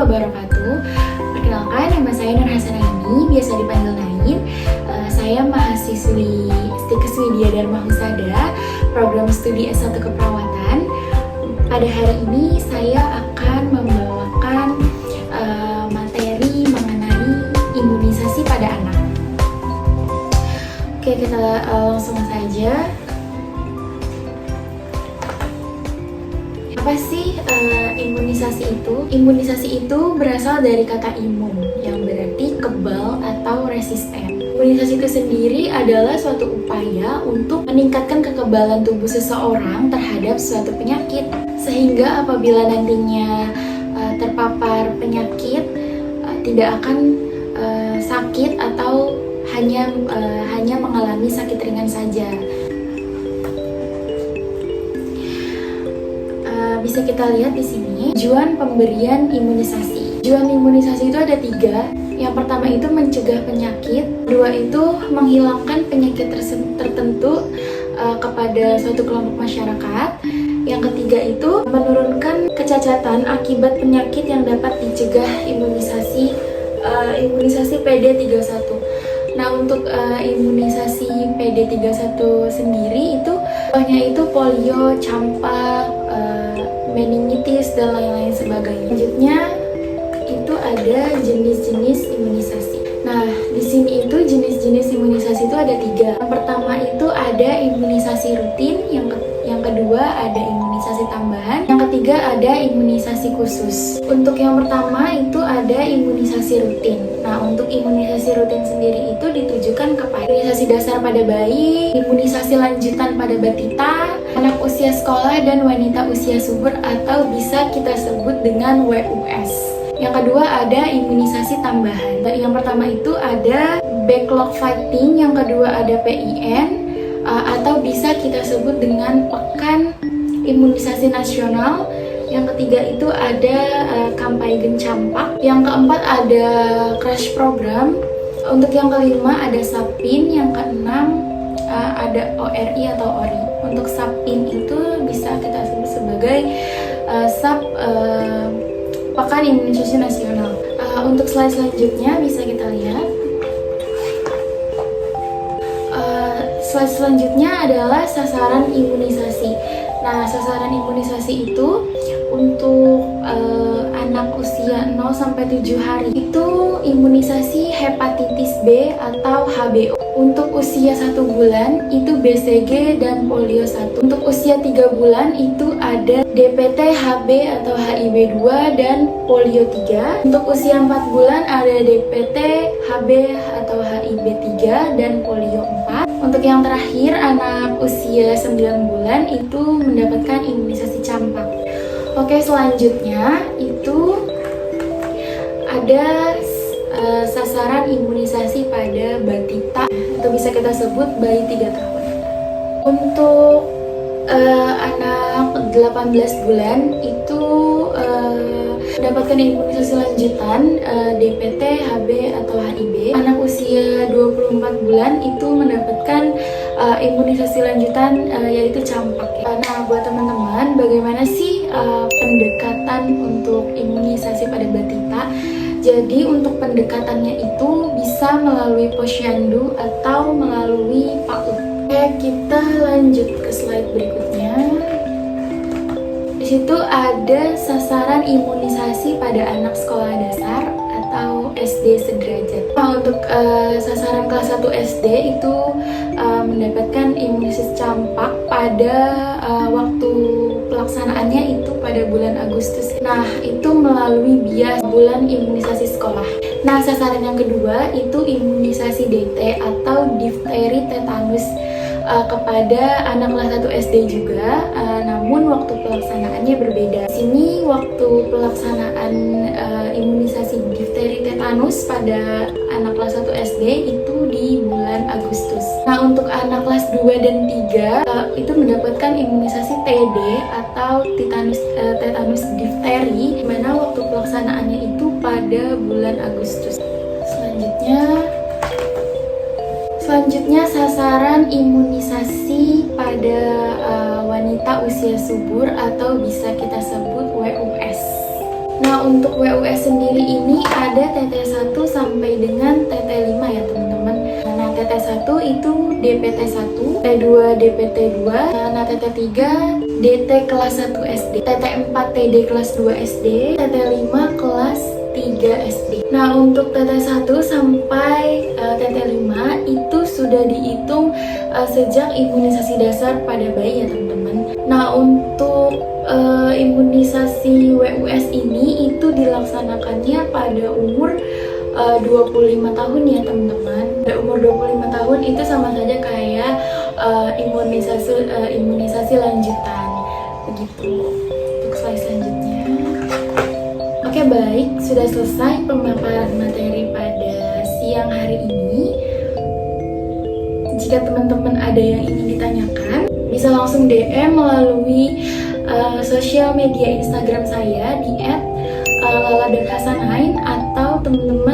wabarakatuh. Perkenalkan, nama saya Nur Hasanani, biasa dipanggil Nain. Saya mahasiswi Stikes Widya Dharma Husada, program studi S1 Keperawatan. Pada hari ini saya akan membawakan materi mengenai imunisasi pada anak. Oke, kita langsung saja. Apa sih imunisasi itu? Imunisasi itu berasal dari kata imun, yang berarti kebal atau resisten. Imunisasi itu sendiri adalah suatu upaya untuk meningkatkan kekebalan tubuh seseorang terhadap suatu penyakit, sehingga apabila nantinya terpapar penyakit tidak akan sakit atau hanya mengalami sakit ringan saja. Bisa kita lihat di sini tujuan pemberian imunisasi. Tujuan imunisasi itu ada 3. Yang pertama itu mencegah penyakit, kedua itu menghilangkan penyakit tertentu kepada suatu kelompok masyarakat. Yang ketiga itu menurunkan kecacatan akibat penyakit yang dapat dicegah imunisasi PD31. Nah, untuk imunisasi PD31 sendiri itu banyak itu polio, campak, meningitis dan lain-lain sebagainya. Selanjutnya itu ada jenis-jenis imunisasi. Nah, di sini itu jenis-jenis imunisasi itu ada 3. Yang pertama itu ada imunisasi rutin, yang kedua ada imunisasi tambahan, yang ketiga ada imunisasi khusus. Untuk yang pertama itu ada imunisasi rutin. Nah, untuk imunisasi rutin sendiri itu ditujukan kepada imunisasi dasar pada bayi, imunisasi lanjutan pada batita, anak usia sekolah, dan wanita usia subur atau bisa kita sebut dengan WUS. Yang kedua ada imunisasi tambahan. Yang pertama itu ada backlog fighting, yang kedua ada PIN, atau bisa kita sebut dengan pekan imunisasi nasional. Yang ketiga itu ada Kampanye Campak. Yang keempat ada crash program. Untuk yang kelima ada SAPIN. Yang keenam ada ORI atau ORI. Untuk SAPIN itu bisa kita sebut sebagai Pekan Imunisasi Nasional. Untuk slide selanjutnya bisa kita lihat. Slide selanjutnya adalah sasaran imunisasi. Nah, sasaran imunisasi itu untuk anak usia 0-7 hari itu imunisasi hepatitis B atau HBO. Untuk usia 1 bulan itu BCG dan polio 1. Untuk usia 3 bulan itu ada DPT HB atau HIB2 dan polio 3. Untuk usia 4 bulan ada DPT HB atau HIB3 dan polio 4. Untuk yang terakhir, anak usia 9 bulan itu mendapatkan imunisasi campak. Oke, selanjutnya itu ada sasaran imunisasi pada batita, itu bisa kita sebut bayi 3 tahun. Untuk anak 18 bulan itu mendapatkan imunisasi lanjutan DPT, HB atau HIB. Anak usia 24 bulan itu mendapatkan imunisasi lanjutan yaitu campak. Nah, buat teman-teman, bagaimana sih pendekatan untuk imunisasi pada batita? Jadi untuk pendekatannya itu bisa melalui posyandu atau melalui PAUD. Oke, kita lanjut ke slide berikutnya. Di situ ada sasaran imunisasi pada anak sekolah dasar atau SD sederajat. Nah, untuk sasaran kelas 1 SD itu mendapatkan imunisasi campak pada waktu pelaksanaannya itu pada bulan Agustus. Nah, itu melalui BIAS, bulan imunisasi sekolah. Nah, sasaran yang kedua itu imunisasi DT atau difteri tetanus kepada anak kelas 1 SD juga, namun waktu pelaksanaannya berbeda. Di sini waktu pelaksanaan imunisasi difteri tetanus pada anak kelas 1 SD itu di bulan Agustus. Nah, untuk anak kelas 2 dan 3 itu mendapatkan imunisasi TD atau tetanus difteri, di mana waktu pelaksanaannya itu pada bulan Agustus. Selanjutnya sasaran imunisasi pada wanita usia subur atau bisa kita sebut WUS. Nah, untuk WUS sendiri ini ada TT1 sampai dengan TT5 ya teman-teman. Nah, TT1 itu DPT1, T2 DPT2, nah TT3 DT kelas 1 SD, TT4 TD kelas 2 SD, TT5 kelas 3 SD. Nah, untuk TT1 sampai TT5 itu sudah dihitung sejak imunisasi dasar pada bayi ya teman-teman. Nah, untuk imunisasi WUS ini itu dilaksanakannya pada umur 25 tahun ya teman-teman. Pada umur 25 tahun itu sama saja kayak imunisasi lanjutan begitu. Untuk slide selanjutnya. Oke, baik, sudah selesai pemaparan materi pada siang hari ini. Jika teman-teman ada yang ingin ditanyakan, bisa langsung DM melalui sosial media Instagram saya di @lala.hasanain, atau teman-teman